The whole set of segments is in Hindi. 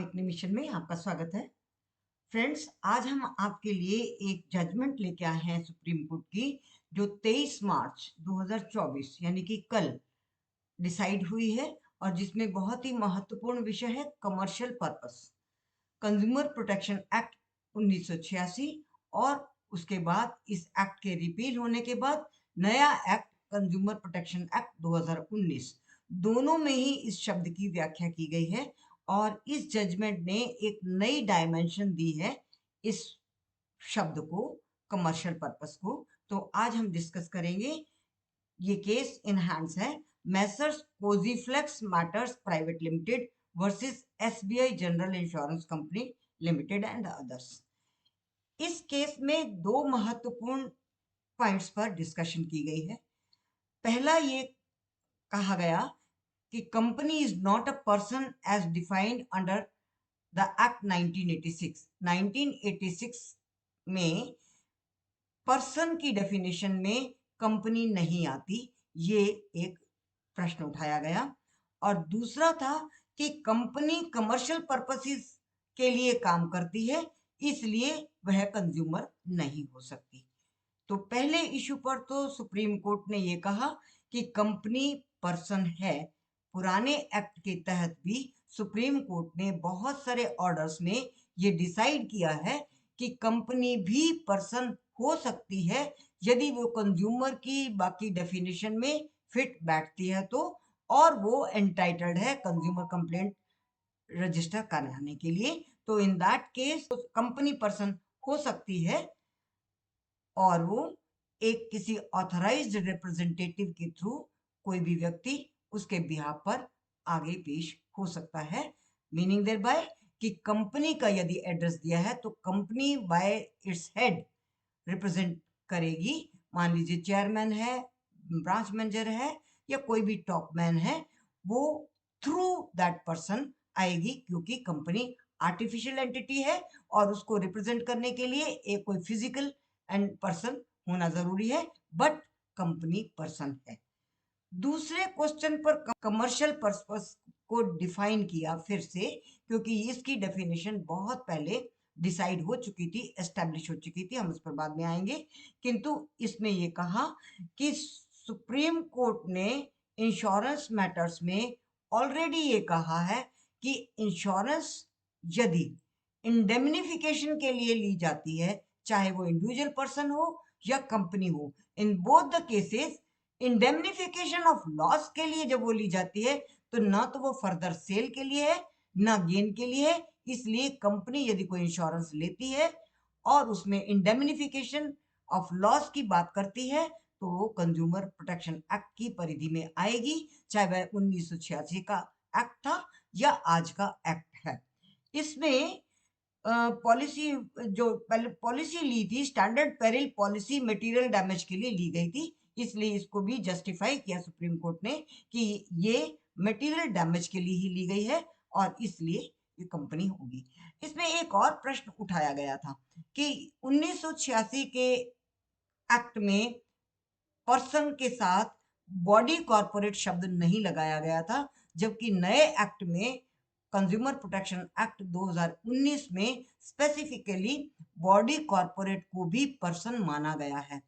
अवेकनिंग मिशन में आपका स्वागत है। फ्रेंड्स, आज हम आपके लिए एक जजमेंट लेके आए हैं सुप्रीम कोर्ट की, जो 23 मार्च 2024 यानी कि कल डिसाइड हुई है और जिसमें बहुत ही महत्वपूर्ण विषय है commercial purpose, consumer protection act 1986 और उसके बाद इस एक्ट के रिपील होने के बाद नया एक्ट कंज्यूमर प्रोटेक्शन एक्ट 2019, दोनों में ही इस शब्द की व्याख्या की गई है और इस जजमेंट ने एक नई डायमेंशन दी है इस शब्द को, कमर्शियल पर्पस को। तो आज हम डिस्कस करेंगे। ये केस इन हैंड्स है Messrs Cosyflex mattress private limited versus SBI general insurance company limited and others. इस केस में दो महत्वपूर्ण पॉइंट्स पर डिस्कशन की गई है। पहला ये कहा गया कि company is not a person as defined under the act 1986। 1986 में पर्सन की डेफिनेशन में कंपनी नहीं आती, ये एक प्रश्न उठाया गया। और दूसरा था कि कंपनी कमर्शियल पर्पसेस के लिए काम करती है, इसलिए वह कंज्यूमर नहीं हो सकती। तो पहले इशू पर तो सुप्रीम कोर्ट ने ये कहा कि कंपनी पर्सन है। पुराने एक्ट के तहत भी सुप्रीम कोर्ट ने बहुत सारे ऑर्डर्स में ये डिसाइड किया है कि कंपनी भी पर्सन हो सकती है यदि वो कंज्यूमर की बाकी डेफिनेशन में फिट बैठती है तो, और वो एंटाइटल्ड है कंज्यूमर कंप्लेंट रजिस्टर कराने के लिए। तो in that case company person हो सकती है और वो एक किसी ऑथराइज्ड रिप्रेजेंटेटिव के थ्रू कोई भी व्यक्ति उसके बिहाफ पर आगे पेश हो सकता है। मीनिंग देयर बाय कि कंपनी का यदि एड्रेस दिया है तो company by its head represent करेगी। मान लीजिए चेयरमैन है, ब्रांच मैनेजर है या कोई भी टॉप मैन है, वो थ्रू दैट पर्सन आएगी, क्योंकि कंपनी आर्टिफिशियल एंटिटी है और उसको रिप्रेजेंट करने के लिए एक कोई फिजिकल एंड पर्सन होना जरूरी है, बट कंपनी पर्सन है। दूसरे क्वेश्चन पर कमर्शियल पर्पस को डिफाइन किया फिर से, क्योंकि इसकी डेफिनेशन बहुत पहले डिसाइड हो चुकी थी, एस्टेब्लिश हो चुकी थी, हम उस पर बाद में आएंगे। किंतु इसमें ये कहा कि सुप्रीम कोर्ट ने इंश्योरेंस मैटर्स में ऑलरेडी ये कहा है कि इंश्योरेंस यदि इंडेमनिफिकेशन के लिए ली जाती है, चाहे वो इंडिविजुअल पर्सन हो या कंपनी हो, in both the cases indemnification of loss के लिए जब वो ली जाती है तो ना तो वो फर्दर सेल के लिए है ना गेन के लिए है। इसलिए कंपनी यदि कोई इंश्योरेंस लेती है और उसमें इंडेमनिफिकेशन ऑफ लॉस की बात करती है तो वो कंज्यूमर प्रोटेक्शन एक्ट की परिधि में आएगी, चाहे वह 1986 का एक्ट था या आज का एक्ट है। इसमें पॉलिसी जो पहले पॉलिसी ली थी, standard peril policy material damage के लिए ली गई थी, इसलिए इसको भी जस्टिफाई किया सुप्रीम कोर्ट ने कि ये मटेरियल डैमेज के लिए ही ली गई है और इसलिए ये कंपनी होगी। इसमें एक और प्रश्न उठाया गया था कि 1986 के एक्ट में पर्सन के साथ बॉडी कॉर्पोरेट शब्द नहीं लगाया गया था, जबकि नए एक्ट में कंज्यूमर प्रोटेक्शन एक्ट 2019 में स्पेसिफिकली बॉडी कॉर्पोरेट को भी पर्सन माना गया है।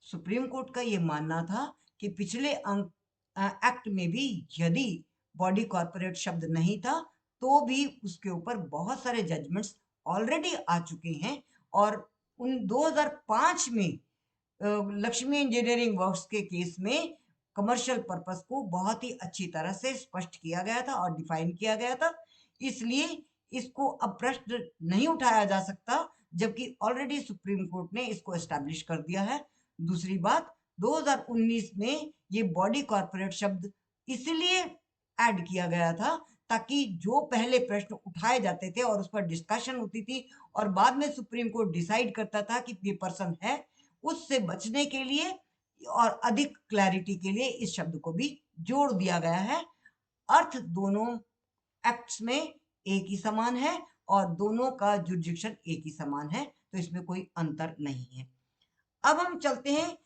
सुप्रीम कोर्ट का ये मानना था कि पिछले एक्ट में भी यदि बॉडी कॉर्पोरेट शब्द नहीं था तो भी उसके ऊपर बहुत सारे जजमेंट्स ऑलरेडी आ चुके हैं और उन 2005 में लक्ष्मी इंजीनियरिंग वर्क्स के केस में कमर्शियल पर्पस को बहुत ही अच्छी तरह से स्पष्ट किया गया था और डिफाइन किया गया था, इसलिए इसको अब प्रश्न नहीं उठाया जा सकता, जबकि ऑलरेडी सुप्रीम कोर्ट ने इसको एस्टैब्लिश कर दिया है। दूसरी बात, 2019 में ये बॉडी कॉर्पोरेट शब्द इसलिए ऐड किया गया था ताकि जो पहले प्रश्न उठाए जाते थे और उस पर डिस्कशन होती थी और बाद में सुप्रीम कोर्ट डिसाइड करता था कि ये पर्सन है, उससे बचने के लिए और अधिक क्लैरिटी के लिए इस शब्द को भी जोड़ दिया गया है। अर्थ दोनों एक्ट्स में एक ही समान है और दोनों का जुरिडिक्शन एक ही समान है, तो इसमें कोई अंतर नहीं है। अब हम चलते हैं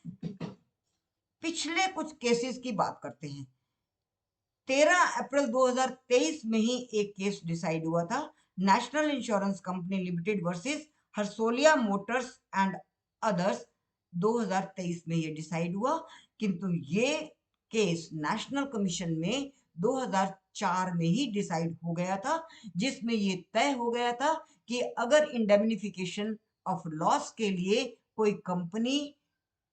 पिछले कुछ केसेस की बात करते हैं। 13 अप्रैल 2023 में ही एक केस डिसाइड हुआ था, national insurance company limited versus Harsolia Motors and others. 2023 में ये डिसाइड हुआ, किंतु ये केस नेशनल कमीशन में 2004 में ही डिसाइड हो गया था, जिसमें ये तय हो गया था कि अगर इंडेमनिफिकेशन ऑफ लॉस के लिए कोई कंपनी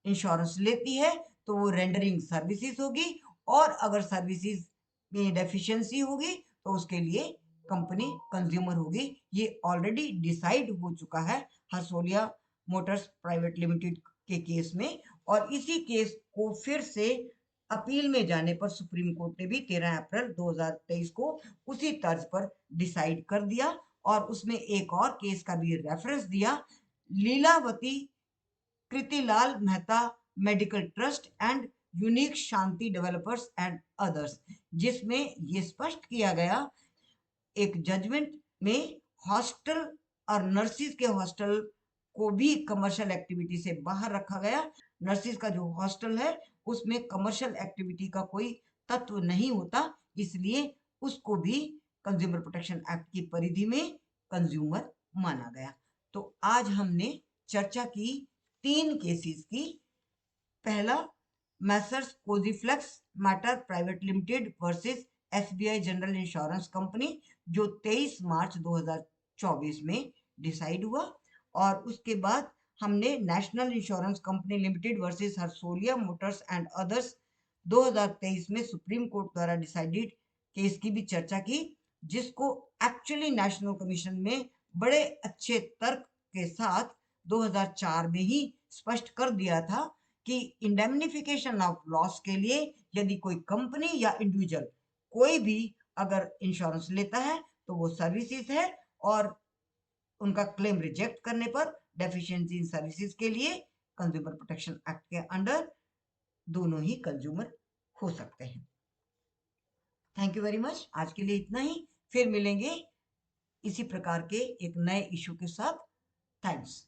इंश्योरेंस लेती है तो वो रेंडरिंग सर्विसेज होगी, और अगर सर्विसेज में डेफिशिएंसी होगी तो उसके लिए कंपनी कंज्यूमर होगी। ये ऑलरेडी डिसाइड हो चुका है हर्सोलिया मोटर्स प्राइवेट लिमिटेड के केस में, और इसी केस को फिर से अपील में जाने पर सुप्रीम कोर्ट ने भी 13 अप्रैल 2023 को उसी तर्ज पर डिसाइड कर दिया, और उसमें एक और केस का भी रेफरेंस दिया, Lilavati Kirtilal Mehta medical trust and unique Shanti developers and others, जिसमें ये स्पष्ट किया गया एक जजमेंट में हॉस्टल और नर्सिस के हॉस्टल को भी कमर्शियल एक्टिविटी से बाहर रखा गया। नर्सिस का जो हॉस्टल है उसमें कमर्शियल एक्टिविटी का कोई तत्व नहीं होता, इसलिए उसको भी कंज्यूमर प्रोटेक्शन एक्ट की परिधि में कंज्यूमर माना गया। तो आज हमने चर्चा की 3 केसेस की। पहला, Messrs Cosyflex mattress private limited versus SBI general insurance company, जो 23 मार्च 2024 में डिसाइड हुआ। और उसके बाद हमने national insurance company limited versus Harsolia Motors and others 2023 में सुप्रीम कोर्ट द्वारा डिसाइडेड केस की भी चर्चा की, जिसको एक्चुअली नेशनल कमीशन में बड़े अच्छे तर्क के साथ 2004 में ही स्पष्ट कर दिया था कि इंडेमनिफिकेशन ऑफ लॉस के लिए यदि कोई कंपनी या इंडिविजुअल कोई भी अगर इंश्योरेंस लेता है तो वो सर्विसेज है, और उनका क्लेम रिजेक्ट करने पर डेफिशिएंसी इन सर्विसेज के लिए कंज्यूमर प्रोटेक्शन एक्ट के अंडर दोनों ही कंज्यूमर हो सकते हैं। Thank you very much. आज के लिए इतना ही, फिर मिलेंगे इसी प्रकार के एक नए इशू के साथ। थैंक्स।